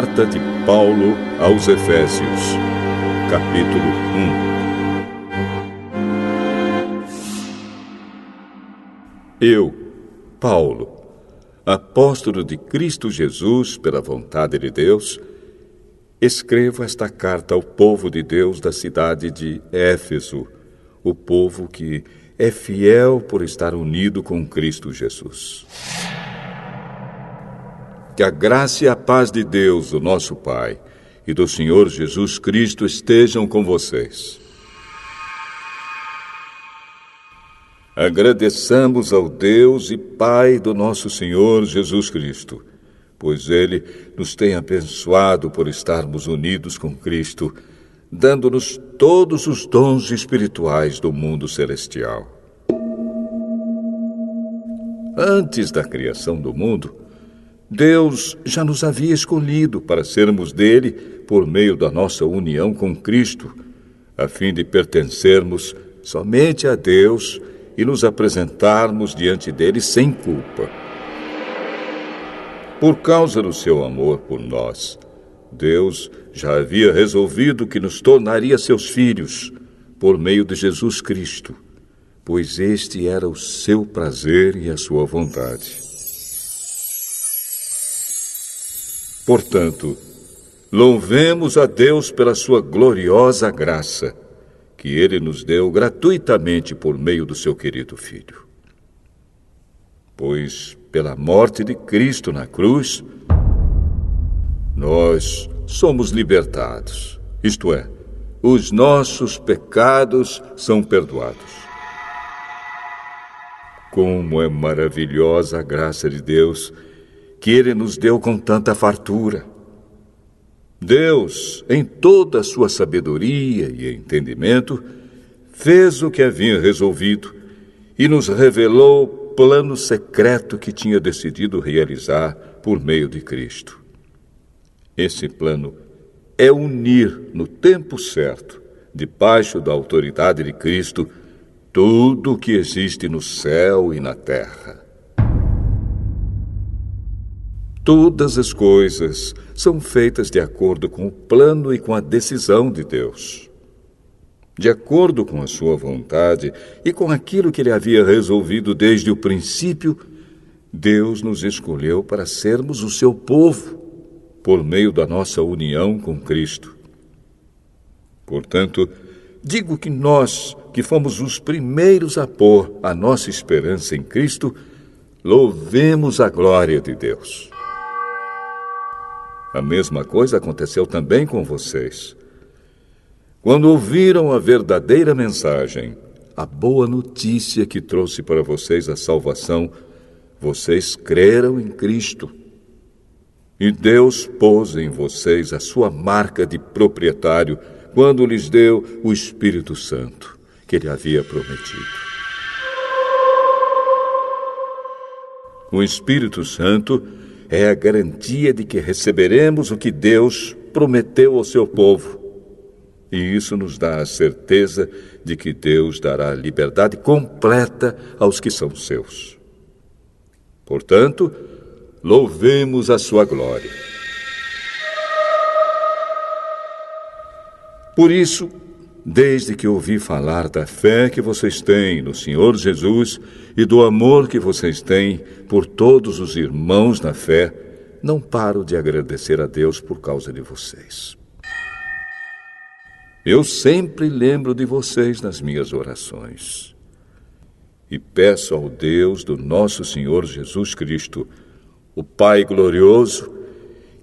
Carta de Paulo aos Efésios, capítulo 1. Eu, Paulo, apóstolo de Cristo Jesus pela vontade de Deus, escrevo esta carta ao povo de Deus da cidade de Éfeso, o povo que é fiel por estar unido com Cristo Jesus. Que a graça e a paz de Deus, o nosso Pai, e do Senhor Jesus Cristo estejam com vocês. Agradeçamos ao Deus e Pai do nosso Senhor Jesus Cristo, pois Ele nos tem abençoado por estarmos unidos com Cristo, dando-nos todos os dons espirituais do mundo celestial. Antes da criação do mundo, Deus já nos havia escolhido para sermos dele por meio da nossa união com Cristo, a fim de pertencermos somente a Deus e nos apresentarmos diante dele sem culpa. Por causa do seu amor por nós, Deus já havia resolvido que nos tornaria seus filhos por meio de Jesus Cristo, pois este era o seu prazer e a sua vontade. Portanto, louvemos a Deus pela sua gloriosa graça, que Ele nos deu gratuitamente por meio do seu querido Filho. Pois, pela morte de Cristo na cruz, nós somos libertados, isto é, os nossos pecados são perdoados. Como é maravilhosa a graça de Deus, que Ele nos deu com tanta fartura. Deus, em toda a sua sabedoria e entendimento, fez o que havia resolvido e nos revelou o plano secreto que tinha decidido realizar por meio de Cristo. Esse plano é unir no tempo certo, debaixo da autoridade de Cristo, tudo o que existe no céu e na terra. Todas as coisas são feitas de acordo com o plano e com a decisão de Deus. De acordo com a sua vontade e com aquilo que Ele havia resolvido desde o princípio, Deus nos escolheu para sermos o seu povo, por meio da nossa união com Cristo. Portanto, digo que nós, que fomos os primeiros a pôr a nossa esperança em Cristo, louvemos a glória de Deus. A mesma coisa aconteceu também com vocês. Quando ouviram a verdadeira mensagem, a boa notícia que trouxe para vocês a salvação, vocês creram em Cristo. E Deus pôs em vocês a sua marca de proprietário quando lhes deu o Espírito Santo, que Ele havia prometido. O Espírito Santo é a garantia de que receberemos o que Deus prometeu ao seu povo. E isso nos dá a certeza de que Deus dará liberdade completa aos que são seus. Portanto, louvemos a sua glória. Por isso, desde que ouvi falar da fé que vocês têm no Senhor Jesus e do amor que vocês têm por todos os irmãos na fé, não paro de agradecer a Deus por causa de vocês. Eu sempre lembro de vocês nas minhas orações. E peço ao Deus do nosso Senhor Jesus Cristo, o Pai glorioso,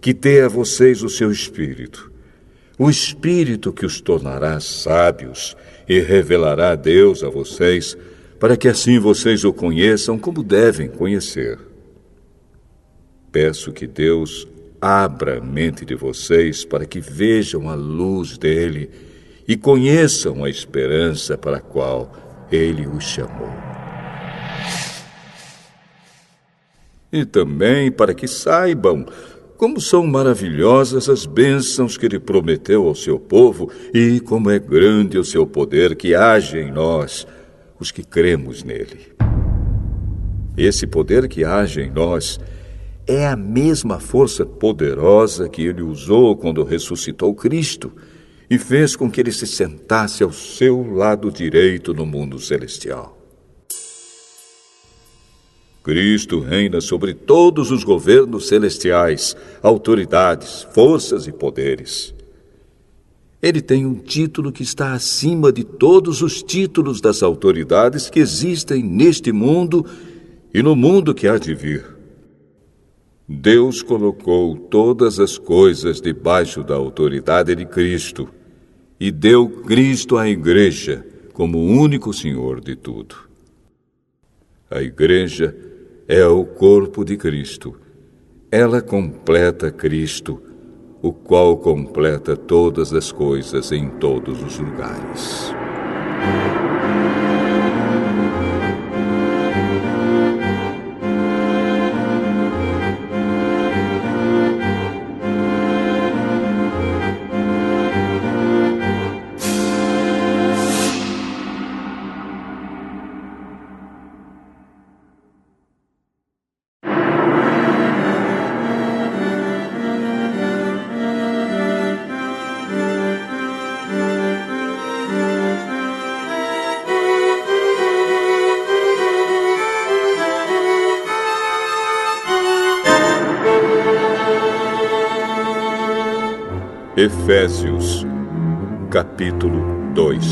que dê a vocês o seu Espírito, o Espírito que os tornará sábios e revelará Deus a vocês, para que assim vocês o conheçam como devem conhecer. Peço que Deus abra a mente de vocês para que vejam a luz dele e conheçam a esperança para a qual ele os chamou. E também para que saibam como são maravilhosas as bênçãos que Ele prometeu ao seu povo e como é grande o seu poder que age em nós, os que cremos nele. Esse poder que age em nós é a mesma força poderosa que ele usou quando ressuscitou Cristo e fez com que ele se sentasse ao seu lado direito no mundo celestial. Cristo reina sobre todos os governos celestiais, autoridades, forças e poderes. Ele tem um título que está acima de todos os títulos das autoridades que existem neste mundo e no mundo que há de vir. Deus colocou todas as coisas debaixo da autoridade de Cristo e deu Cristo à Igreja como o único Senhor de tudo. A Igreja é o corpo de Cristo. Ela completa Cristo, o qual completa todas as coisas em todos os lugares. Efésios, capítulo 2.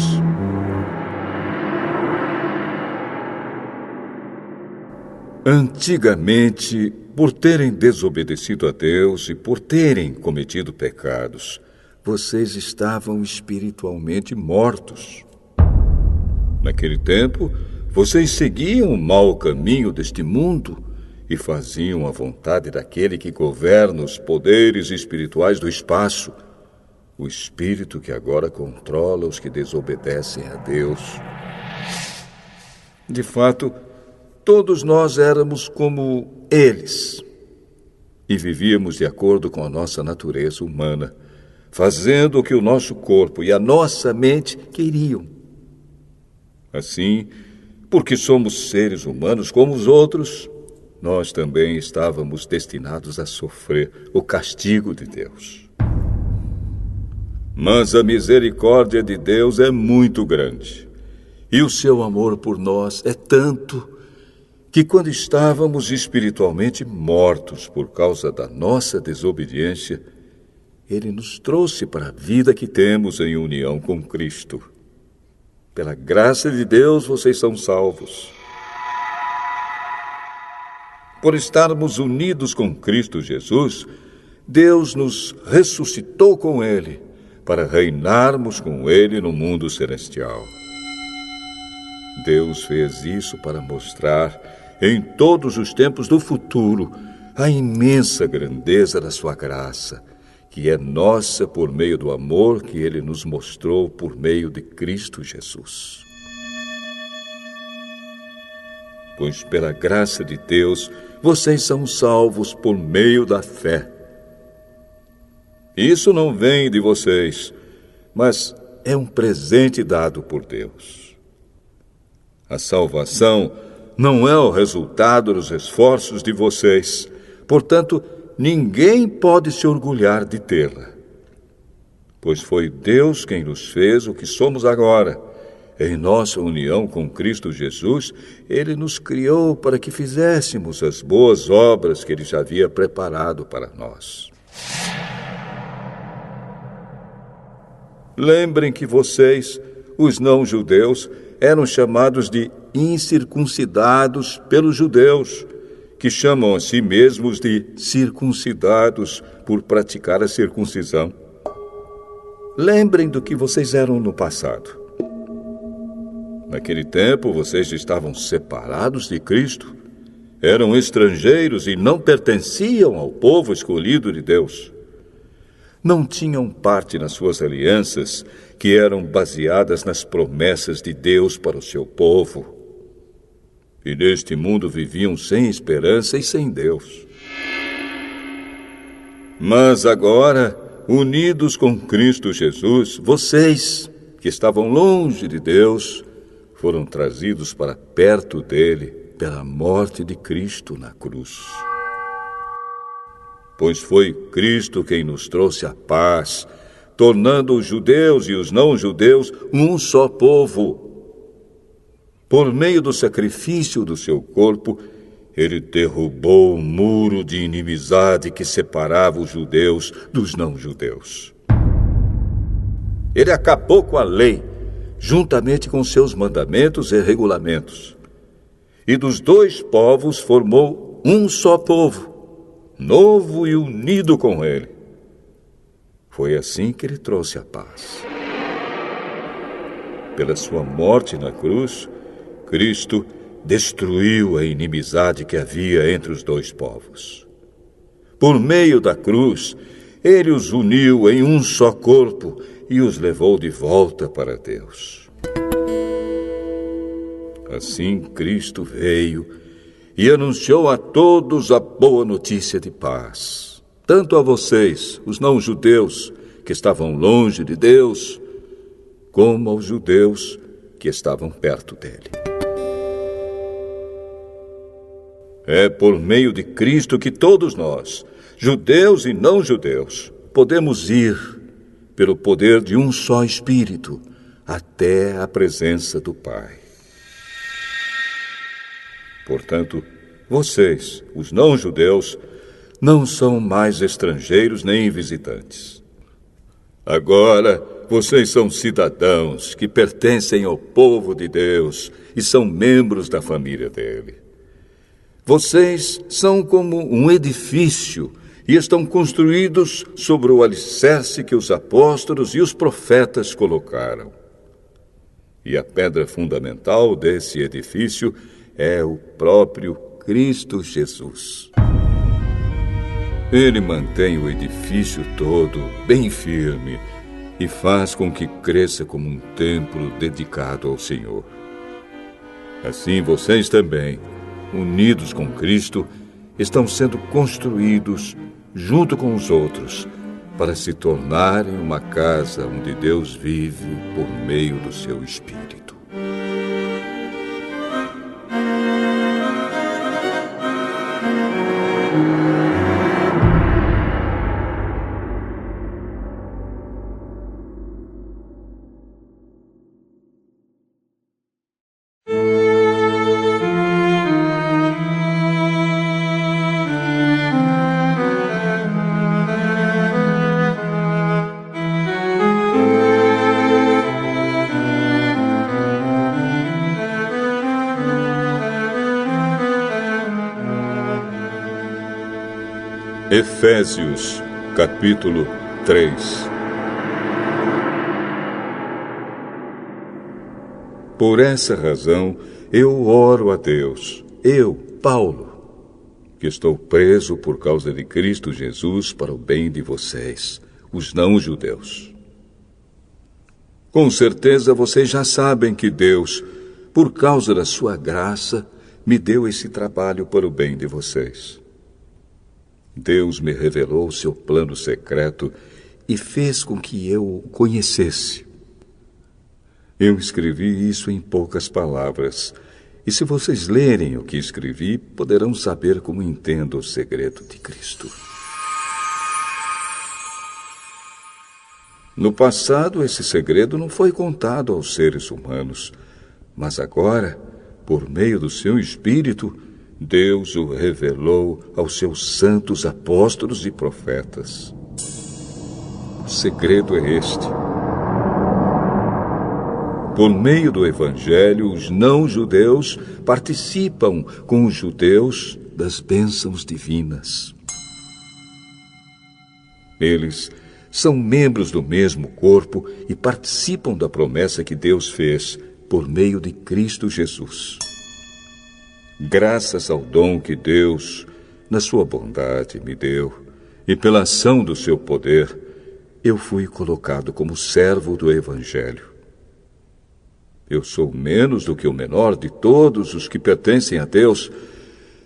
Antigamente, por terem desobedecido a Deus e por terem cometido pecados, vocês estavam espiritualmente mortos. Naquele tempo, vocês seguiam o mau caminho deste mundo e faziam a vontade daquele que governa os poderes espirituais do espaço, o espírito que agora controla os que desobedecem a Deus. De fato, todos nós éramos como eles e vivíamos de acordo com a nossa natureza humana, fazendo o que o nosso corpo e a nossa mente queriam. Assim, porque somos seres humanos como os outros, nós também estávamos destinados a sofrer o castigo de Deus. Mas a misericórdia de Deus é muito grande, e o seu amor por nós é tanto que quando estávamos espiritualmente mortos por causa da nossa desobediência, Ele nos trouxe para a vida que temos em união com Cristo. Pela graça de Deus, vocês são salvos. Por estarmos unidos com Cristo Jesus, Deus nos ressuscitou com Ele, para reinarmos com Ele no mundo celestial. Deus fez isso para mostrar, em todos os tempos do futuro, a imensa grandeza da sua graça, que é nossa por meio do amor que Ele nos mostrou por meio de Cristo Jesus. Pois pela graça de Deus, vocês são salvos por meio da fé. Isso não vem de vocês, mas é um presente dado por Deus. A salvação não é o resultado dos esforços de vocês, portanto, ninguém pode se orgulhar de tê-la. Pois foi Deus quem nos fez o que somos agora. Em nossa união com Cristo Jesus, Ele nos criou para que fizéssemos as boas obras que Ele já havia preparado para nós. Lembrem que vocês, os não-judeus, eram chamados de incircuncidados pelos judeus, que chamam a si mesmos de circuncidados por praticar a circuncisão. Lembrem do que vocês eram no passado. Naquele tempo, vocês estavam separados de Cristo, eram estrangeiros e não pertenciam ao povo escolhido de Deus. Não tinham parte nas suas alianças, que eram baseadas nas promessas de Deus para o seu povo. E neste mundo viviam sem esperança e sem Deus. Mas agora, unidos com Cristo Jesus, vocês, que estavam longe de Deus, foram trazidos para perto dele pela morte de Cristo na cruz. pois foi Cristo quem nos trouxe a paz, tornando os judeus e os não-judeus um só povo. Por meio do sacrifício do seu corpo, ele derrubou o muro de inimizade que separava os judeus dos não-judeus. Ele acabou com a lei, juntamente com seus mandamentos e regulamentos. E dos dois povos formou um só povo, novo e unido com ele. Foi assim que ele trouxe a paz. Pela sua morte na cruz, Cristo destruiu a inimizade que havia entre os dois povos. Por meio da cruz, ele os uniu em um só corpo e os levou de volta para Deus. Assim, Cristo veio e anunciou a todos a boa notícia de paz, tanto a vocês, os não-judeus, que estavam longe de Deus, como aos judeus que estavam perto dele. É por meio de Cristo que todos nós, judeus e não-judeus, podemos ir, pelo poder de um só Espírito, até a presença do Pai. Portanto, vocês, os não-judeus, não são mais estrangeiros nem visitantes. Agora, vocês são cidadãos que pertencem ao povo de Deus e são membros da família dele. Vocês são como um edifício e estão construídos sobre o alicerce que os apóstolos e os profetas colocaram. E a pedra fundamental desse edifício é o próprio Cristo Jesus. Ele mantém o edifício todo bem firme e faz com que cresça como um templo dedicado ao Senhor. Assim vocês também, unidos com Cristo, estão sendo construídos junto com os outros para se tornarem uma casa onde Deus vive por meio do seu Espírito. Efésios, capítulo 3. Por essa razão, eu oro a Deus, eu, Paulo, que estou preso por causa de Cristo Jesus para o bem de vocês, os não-judeus. Com certeza vocês já sabem que Deus, por causa da sua graça, me deu esse trabalho para o bem de vocês. Deus me revelou o seu plano secreto e fez com que eu o conhecesse. Eu escrevi isso em poucas palavras, e se vocês lerem o que escrevi, poderão saber como entendo o segredo de Cristo. No passado, esse segredo não foi contado aos seres humanos, mas agora, por meio do seu Espírito, Deus o revelou aos seus santos apóstolos e profetas. O segredo é este. Por meio do Evangelho, os não-judeus participam com os judeus das bênçãos divinas. Eles são membros do mesmo corpo e participam da promessa que Deus fez por meio de Cristo Jesus. Graças ao dom que Deus, na sua bondade, me deu, e pela ação do seu poder, eu fui colocado como servo do Evangelho. Eu sou menos do que o menor de todos os que pertencem a Deus,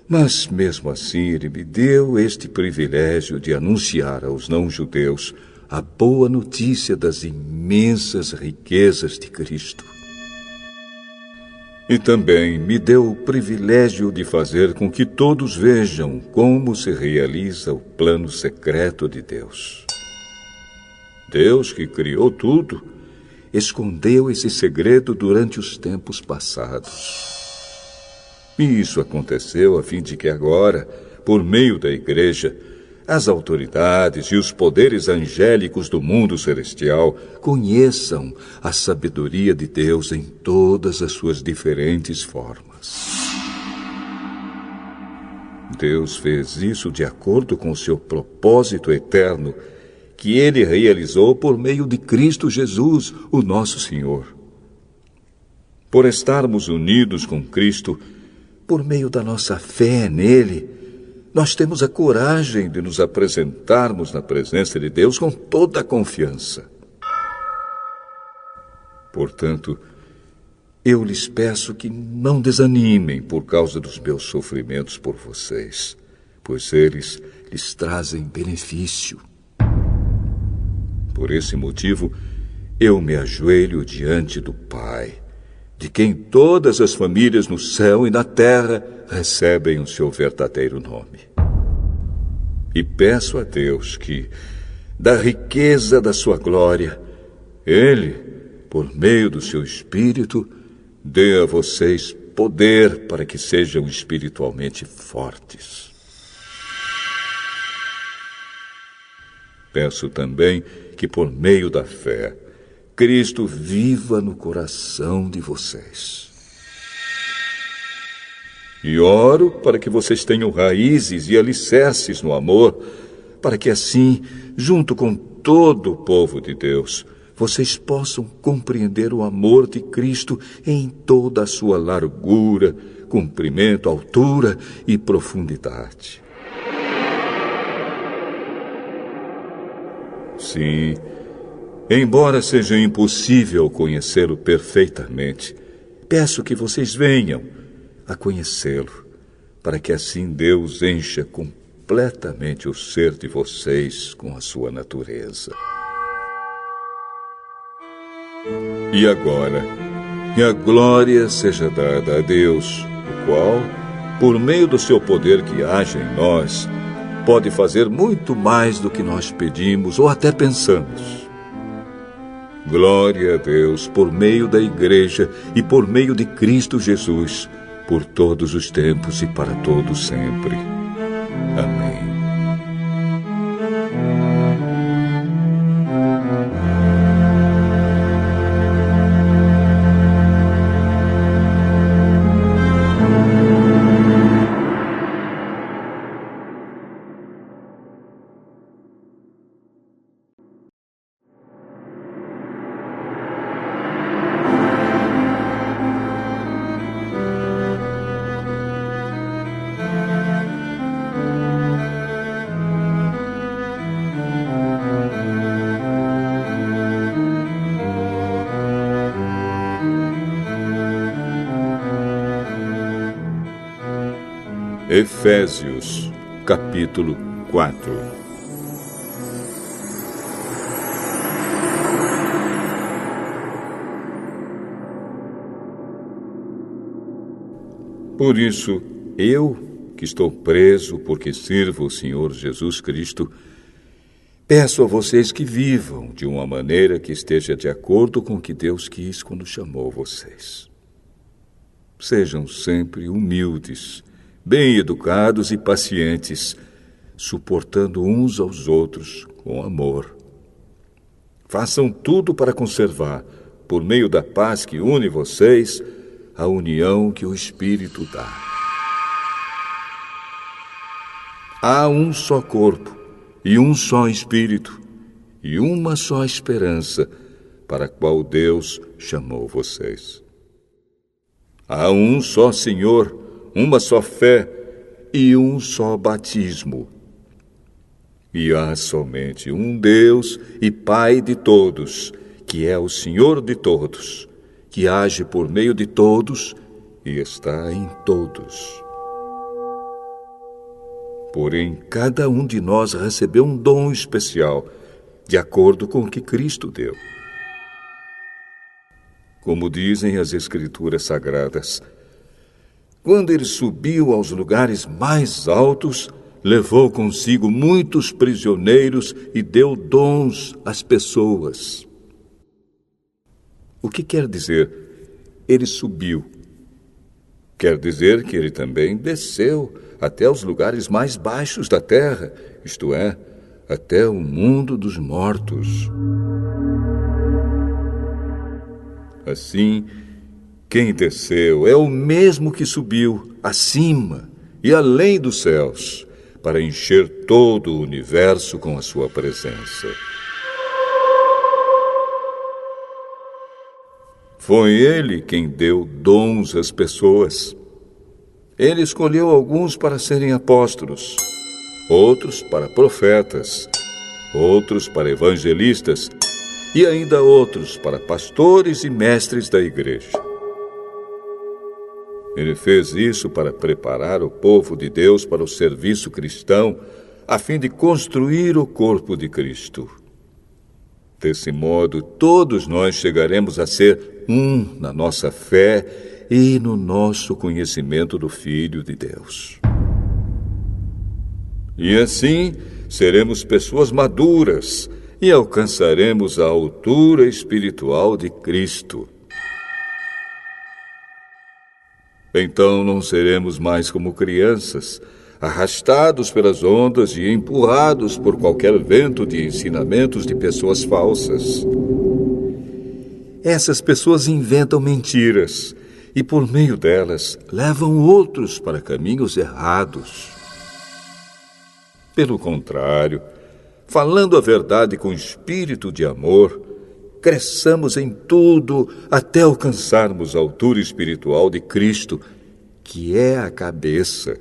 mas mesmo assim Ele me deu este privilégio de anunciar aos não-judeus a boa notícia das imensas riquezas de Cristo. E também me deu o privilégio de fazer com que todos vejam como se realiza o plano secreto de Deus. Deus, que criou tudo, escondeu esse segredo durante os tempos passados. E isso aconteceu a fim de que agora, por meio da Igreja, as autoridades e os poderes angélicos do mundo celestial conheçam a sabedoria de Deus em todas as suas diferentes formas. Deus fez isso de acordo com o seu propósito eterno, que Ele realizou por meio de Cristo Jesus, o nosso Senhor. Por estarmos unidos com Cristo, por meio da nossa fé nele, nós temos a coragem de nos apresentarmos na presença de Deus com toda a confiança. Portanto, eu lhes peço que não desanimem por causa dos meus sofrimentos por vocês, pois eles lhes trazem benefício. Por esse motivo, eu me ajoelho diante do Pai, de quem todas as famílias no céu e na terra recebem o seu verdadeiro nome. E peço a Deus que, da riqueza da sua glória, Ele, por meio do seu Espírito, dê a vocês poder para que sejam espiritualmente fortes. Peço também que, por meio da fé, Cristo viva no coração de vocês. E oro para que vocês tenham raízes e alicerces no amor, para que assim, junto com todo o povo de Deus, vocês possam compreender o amor de Cristo em toda a sua largura, comprimento, altura e profundidade. Sim, embora seja impossível conhecê-lo perfeitamente, peço que vocês venham a conhecê-lo, para que assim Deus encha completamente o ser de vocês com a sua natureza. E agora, que a glória seja dada a Deus, o qual, por meio do seu poder que age em nós, pode fazer muito mais do que nós pedimos ou até pensamos. Glória a Deus por meio da Igreja e por meio de Cristo Jesus, por todos os tempos e para todos sempre. Amém. Efésios, capítulo 4. Por isso, eu, que estou preso porque sirvo o Senhor Jesus Cristo, peço a vocês que vivam de uma maneira que esteja de acordo com o que Deus quis quando chamou vocês. Sejam sempre humildes, bem educados e pacientes, suportando uns aos outros com amor. Façam tudo para conservar, por meio da paz que une vocês, a união que o Espírito dá. Há um só corpo, e um só Espírito, e uma só esperança, para a qual Deus chamou vocês. Há um só Senhor, uma só fé e um só batismo. E há somente um Deus e Pai de todos, que é o Senhor de todos, que age por meio de todos e está em todos. Porém, cada um de nós recebeu um dom especial, de acordo com o que Cristo deu. como dizem as Escrituras Sagradas. Quando ele subiu aos lugares mais altos, levou consigo muitos prisioneiros e deu dons às pessoas. O que quer dizer? Ele subiu. Quer dizer que ele também desceu até os lugares mais baixos da terra, isto é, até o mundo dos mortos. Assim, quem desceu é o mesmo que subiu acima e além dos céus, para encher todo o universo com a sua presença. Foi ele quem deu dons às pessoas. Ele escolheu alguns para serem apóstolos, outros para profetas, outros para evangelistas e ainda outros para pastores e mestres da igreja. Ele fez isso para preparar o povo de Deus para o serviço cristão, a fim de construir o corpo de Cristo. Desse modo, todos nós chegaremos a ser um na nossa fé e no nosso conhecimento do Filho de Deus. E assim, seremos pessoas maduras e alcançaremos a altura espiritual de Cristo. Então não seremos mais como crianças, arrastados pelas ondas e empurrados por qualquer vento de ensinamentos de pessoas falsas. Essas pessoas inventam mentiras e, por meio delas, levam outros para caminhos errados. Pelo contrário, falando a verdade com espírito de amor, cresçamos em tudo até alcançarmos a altura espiritual de Cristo, que é a cabeça.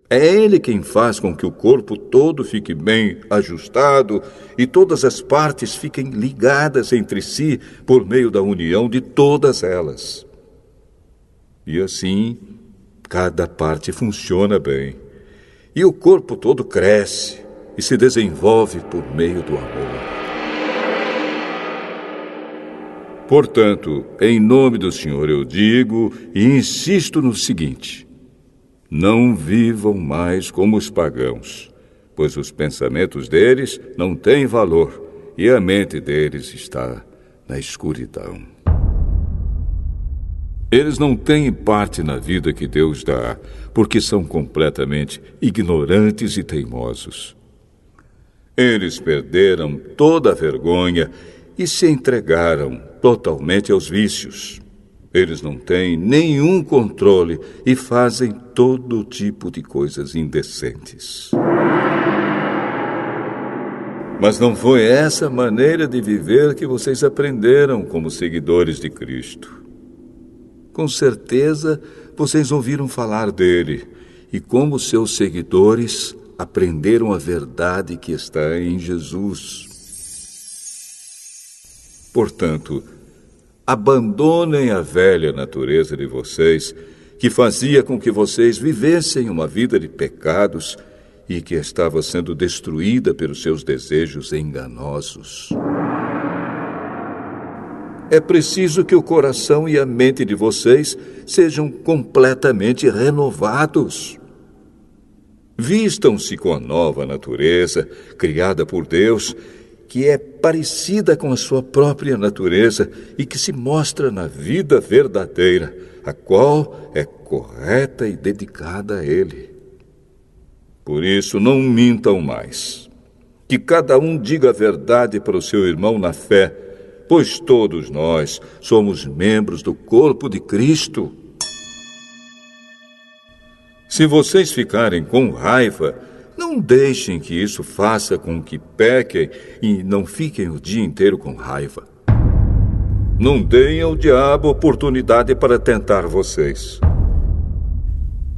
É Ele quem faz com que o corpo todo fique bem ajustado e todas as partes fiquem ligadas entre si por meio da união de todas elas. E assim, cada parte funciona bem. E o corpo todo cresce e se desenvolve por meio do amor. Portanto, em nome do Senhor eu digo e insisto no seguinte: não vivam mais como os pagãos, pois os pensamentos deles não têm valor e a mente deles está na escuridão. Eles não têm parte na vida que Deus dá, porque são completamente ignorantes e teimosos. Eles perderam toda a vergonha e se entregaram totalmente aos vícios. Eles não têm nenhum controle e fazem todo tipo de coisas indecentes. Mas não foi essa maneira de viver que vocês aprenderam como seguidores de Cristo. Com certeza, vocês ouviram falar dele e, como seus seguidores, aprenderam a verdade que está em Jesus. Portanto, abandonem a velha natureza de vocês, que fazia com que vocês vivessem uma vida de pecados e que estava sendo destruída pelos seus desejos enganosos. É preciso que o coração e a mente de vocês sejam completamente renovados. Vistam-se com a nova natureza, criada por Deus, que é parecida com a sua própria natureza e que se mostra na vida verdadeira, a qual é correta e dedicada a Ele. Por isso, não mintam mais. Que cada um diga a verdade para o seu irmão na fé, pois todos nós somos membros do corpo de Cristo. Se vocês ficarem com raiva, não deixem que isso faça com que pequem e não fiquem o dia inteiro com raiva. Não deem ao diabo oportunidade para tentar vocês.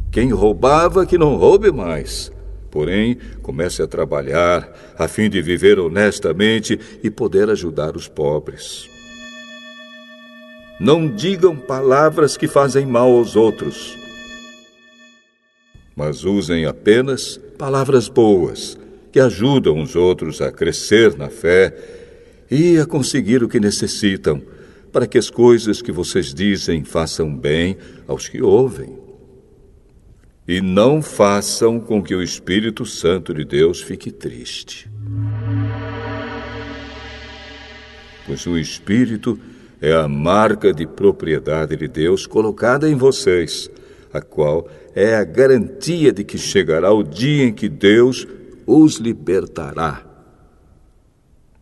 Quem roubava, que não roube mais. Porém, comece a trabalhar a fim de viver honestamente e poder ajudar os pobres. Não digam palavras que fazem mal aos outros, mas usem apenas palavras boas, que ajudam os outros a crescer na fé e a conseguir o que necessitam, para que as coisas que vocês dizem façam bem aos que ouvem. E não façam com que o Espírito Santo de Deus fique triste. Pois o Espírito é a marca de propriedade de Deus colocada em vocês, a qual é a garantia de que chegará o dia em que Deus os libertará.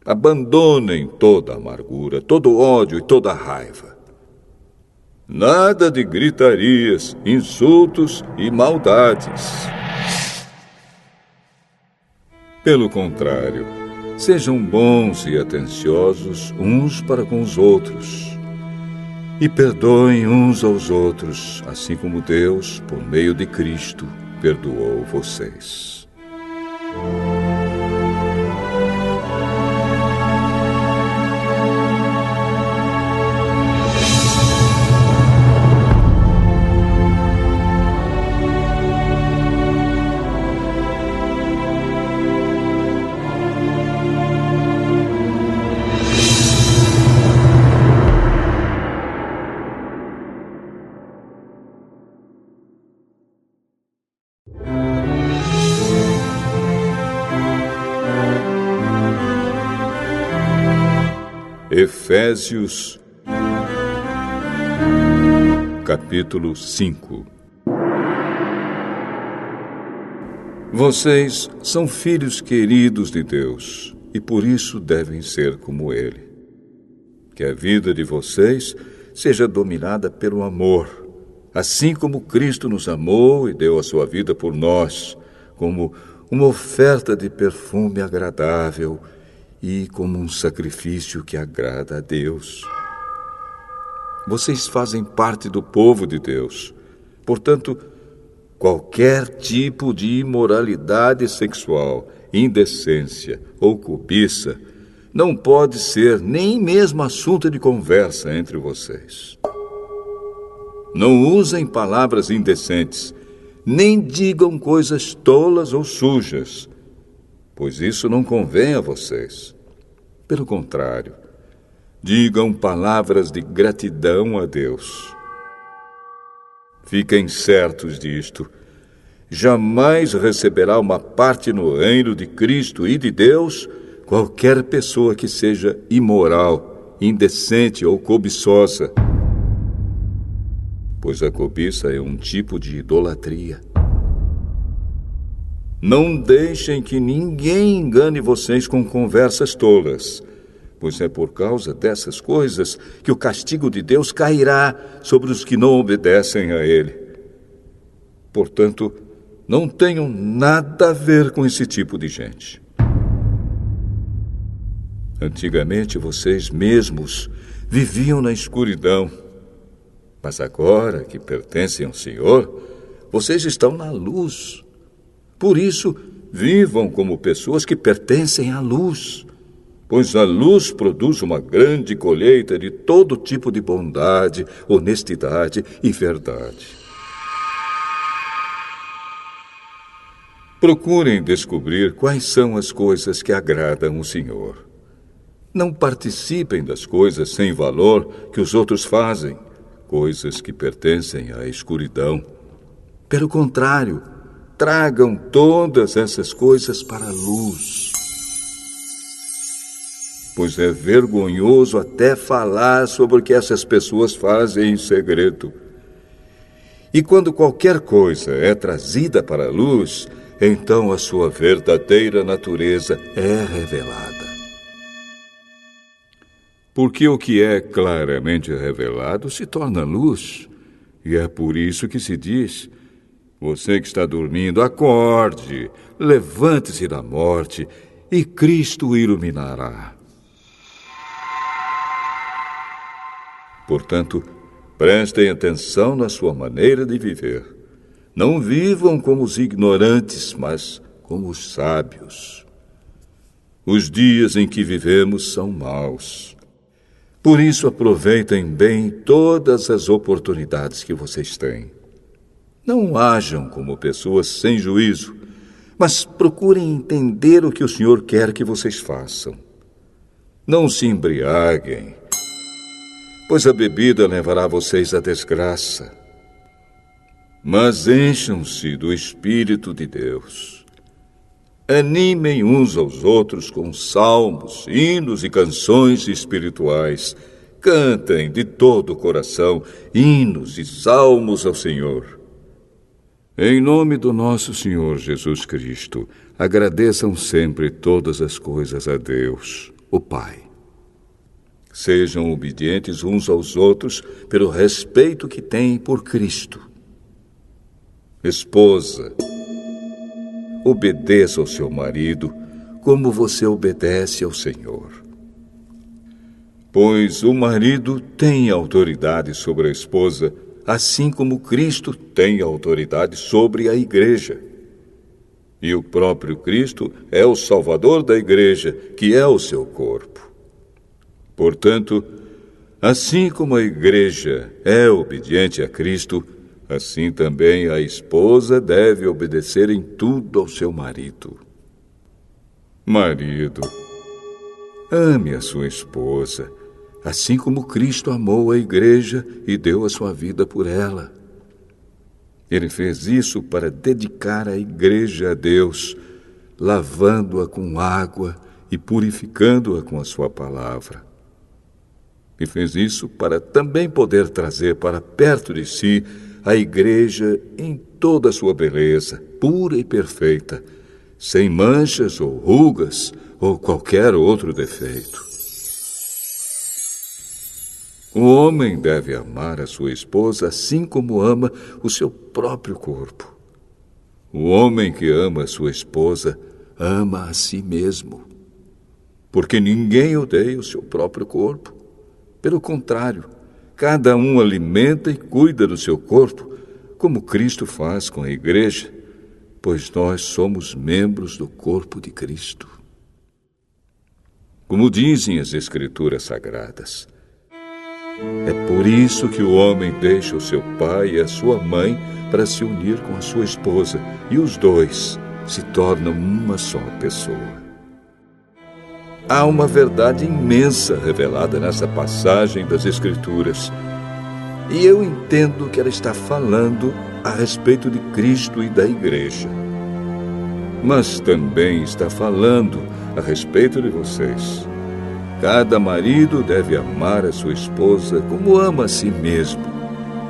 Abandonem toda amargura, todo ódio e toda raiva. Nada de gritarias, insultos e maldades. Pelo contrário, sejam bons e atenciosos uns para com os outros. E perdoem uns aos outros, assim como Deus, por meio de Cristo, perdoou vocês. Efésios, capítulo 5. Vocês são filhos queridos de Deus e por isso devem ser como Ele. Que a vida de vocês seja dominada pelo amor, assim como Cristo nos amou e deu a sua vida por nós, como uma oferta de perfume agradável e como um sacrifício que agrada a Deus. Vocês fazem parte do povo de Deus. Portanto, qualquer tipo de imoralidade sexual, indecência ou cobiça não pode ser nem mesmo assunto de conversa entre vocês. Não usem palavras indecentes, nem digam coisas tolas ou sujas, pois isso não convém a vocês. Pelo contrário, digam palavras de gratidão a Deus. Fiquem certos disto: jamais receberá uma parte no reino de Cristo e de Deus qualquer pessoa que seja imoral, indecente ou cobiçosa, pois a cobiça é um tipo de idolatria. Não deixem que ninguém engane vocês com conversas tolas, pois é por causa dessas coisas que o castigo de Deus cairá sobre os que não obedecem a Ele. Portanto, não tenham nada a ver com esse tipo de gente. Antigamente, vocês mesmos viviam na escuridão, mas agora que pertencem ao Senhor, vocês estão na luz. Por isso, vivam como pessoas que pertencem à luz, pois a luz produz uma grande colheita de todo tipo de bondade, honestidade e verdade. Procurem descobrir quais são as coisas que agradam o Senhor. Não participem das coisas sem valor que os outros fazem, coisas que pertencem à escuridão. Pelo contrário, tragam todas essas coisas para a luz. Pois é vergonhoso até falar sobre o que essas pessoas fazem em segredo. E quando qualquer coisa é trazida para a luz, então a sua verdadeira natureza é revelada. Porque o que é claramente revelado se torna luz, e é por isso que se diz: você que está dormindo, acorde, levante-se da morte, e Cristo o iluminará. Portanto, prestem atenção na sua maneira de viver. Não vivam como os ignorantes, mas como os sábios. Os dias em que vivemos são maus. Por isso, aproveitem bem todas as oportunidades que vocês têm. Não hajam como pessoas sem juízo, mas procurem entender o que o Senhor quer que vocês façam. Não se embriaguem, pois a bebida levará vocês à desgraça. Mas encham-se do Espírito de Deus. Animem uns aos outros com salmos, hinos e canções espirituais. Cantem de todo o coração hinos e salmos ao Senhor. Em nome do nosso Senhor Jesus Cristo, agradeçam sempre todas as coisas a Deus, o Pai. Sejam obedientes uns aos outros pelo respeito que têm por Cristo. Esposa, obedeça ao seu marido como você obedece ao Senhor. Pois o marido tem autoridade sobre a esposa, assim como Cristo tem autoridade sobre a igreja. E o próprio Cristo é o Salvador da igreja, que é o seu corpo. Portanto, assim como a igreja é obediente a Cristo, assim também a esposa deve obedecer em tudo ao seu marido. Marido, ame a sua esposa, assim como Cristo amou a igreja e deu a sua vida por ela. Ele fez isso para dedicar a igreja a Deus, lavando-a com água e purificando-a com a sua palavra. E fez isso para também poder trazer para perto de si a igreja em toda a sua beleza, pura e perfeita, sem manchas ou rugas ou qualquer outro defeito. O homem deve amar a sua esposa assim como ama o seu próprio corpo. O homem que ama a sua esposa ama a si mesmo, porque ninguém odeia o seu próprio corpo. Pelo contrário, cada um alimenta e cuida do seu corpo, como Cristo faz com a igreja, pois nós somos membros do corpo de Cristo. Como dizem as Escrituras Sagradas, é por isso que o homem deixa o seu pai e a sua mãe para se unir com a sua esposa, e os dois se tornam uma só pessoa. Há uma verdade imensa revelada nessa passagem das Escrituras, e eu entendo que ela está falando a respeito de Cristo e da igreja. Mas também está falando a respeito de vocês. Cada marido deve amar a sua esposa como ama a si mesmo,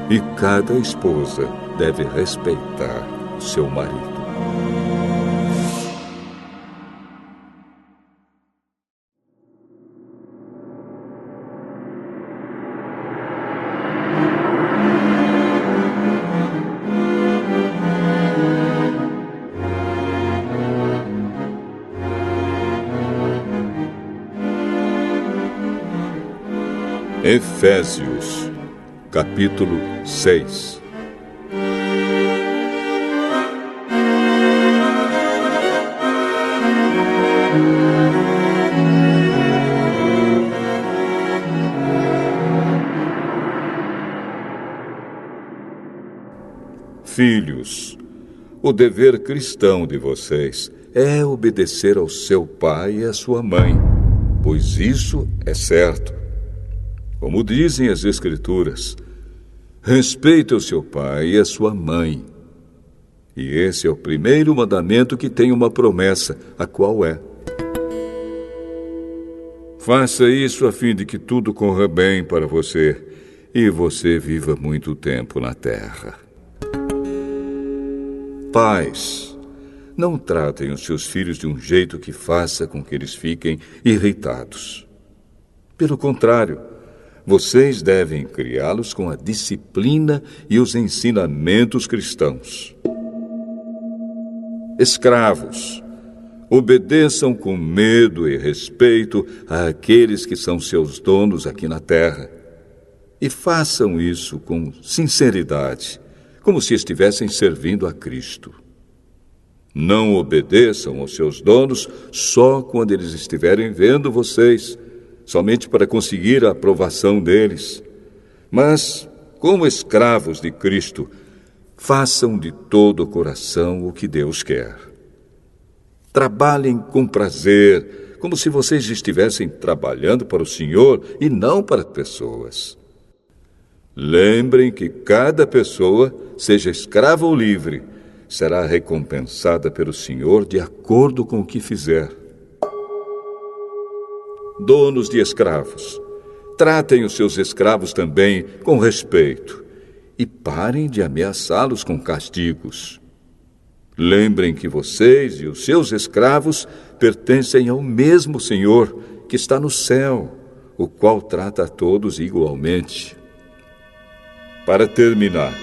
e cada esposa deve respeitar o seu marido. Efésios, capítulo 6. Filhos, o dever cristão de vocês é obedecer ao seu pai e à sua mãe, pois isso é certo. Como dizem as Escrituras, respeite o seu pai e a sua mãe. E esse é o primeiro mandamento que tem uma promessa, a qual é: faça isso a fim de que tudo corra bem para você e você viva muito tempo na terra. Pais, não tratem os seus filhos de um jeito que faça com que eles fiquem irritados. Pelo contrário, vocês devem criá-los com a disciplina e os ensinamentos cristãos. Escravos, obedeçam com medo e respeito àqueles que são seus donos aqui na terra. E façam isso com sinceridade, como se estivessem servindo a Cristo. Não obedeçam aos seus donos só quando eles estiverem vendo vocês, somente para conseguir a aprovação deles. Mas, como escravos de Cristo, façam de todo o coração o que Deus quer. Trabalhem com prazer, como se vocês estivessem trabalhando para o Senhor e não para pessoas. Lembrem que cada pessoa, seja escrava ou livre, será recompensada pelo Senhor de acordo com o que fizer. Donos de escravos, tratem os seus escravos também com respeito e parem de ameaçá-los com castigos. Lembrem que vocês e os seus escravos pertencem ao mesmo Senhor que está no céu, o qual trata a todos igualmente. Para terminar,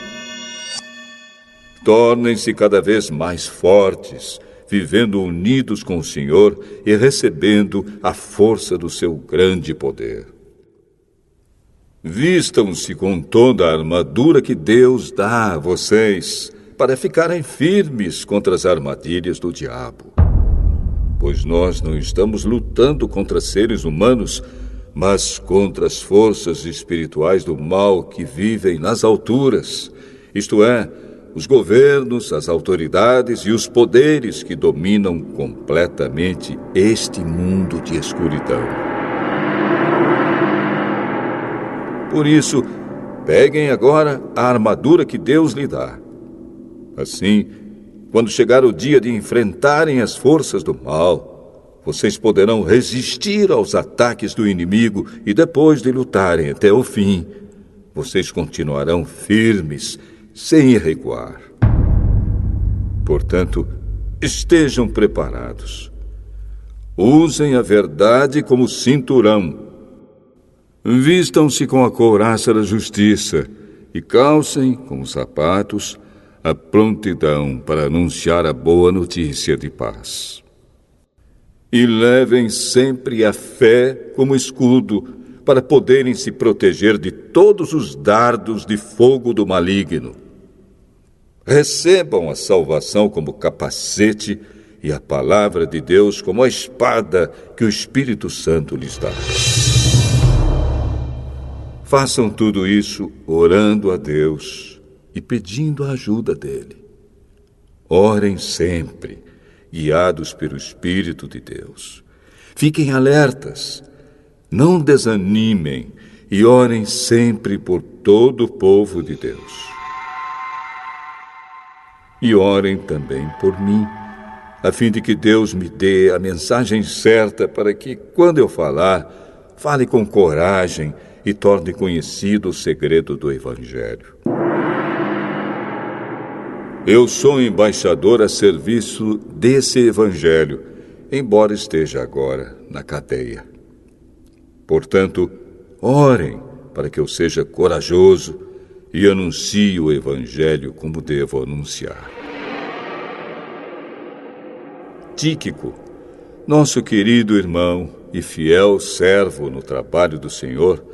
tornem-se cada vez mais fortes, vivendo unidos com o Senhor e recebendo a força do seu grande poder. Vistam-se com toda a armadura que Deus dá a vocês, para ficarem firmes contra as armadilhas do diabo. Pois nós não estamos lutando contra seres humanos, mas contra as forças espirituais do mal que vivem nas alturas, isto é, os governos, as autoridades e os poderes que dominam completamente este mundo de escuridão. Por isso, peguem agora a armadura que Deus lhe dá. Assim, quando chegar o dia de enfrentarem as forças do mal, vocês poderão resistir aos ataques do inimigo e depois de lutarem até o fim, vocês continuarão firmes, sem recuar. Portanto, estejam preparados. Usem a verdade como cinturão. Vistam-se com a couraça da justiça e calcem com os sapatos a prontidão para anunciar a boa notícia de paz. E levem sempre a fé como escudo para poderem se proteger de todos os dardos de fogo do maligno. Recebam a salvação como capacete e a palavra de Deus como a espada que o Espírito Santo lhes dá. Façam tudo isso orando a Deus e pedindo a ajuda dele. Orem sempre, guiados pelo Espírito de Deus. Fiquem alertas, não desanimem e orem sempre por todo o povo de Deus. E orem também por mim, a fim de que Deus me dê a mensagem certa para que, quando eu falar, fale com coragem e torne conhecido o segredo do Evangelho. Eu sou embaixador a serviço desse Evangelho, embora esteja agora na cadeia. Portanto, orem para que eu seja corajoso e anuncie o Evangelho como devo anunciar. Tíquico, nosso querido irmão e fiel servo no trabalho do Senhor,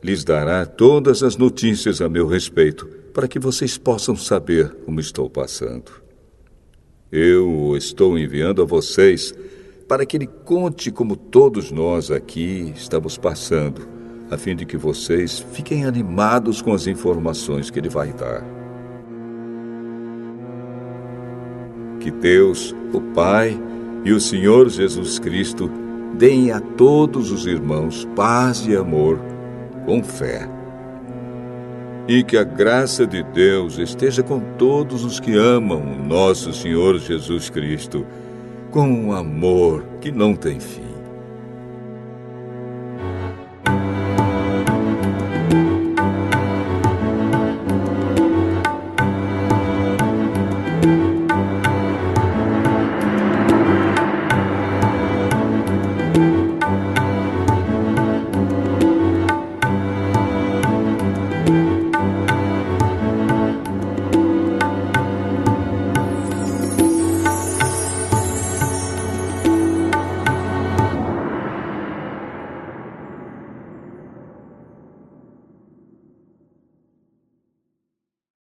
lhes dará todas as notícias a meu respeito, para que vocês possam saber como estou passando. Eu o estou enviando a vocês para que ele conte como todos nós aqui estamos passando, a fim de que vocês fiquem animados com as informações que ele vai dar. Que Deus, o Pai e o Senhor Jesus Cristo deem a todos os irmãos paz e amor com fé. E que a graça de Deus esteja com todos os que amam o nosso Senhor Jesus Cristo, com um amor que não tem fim.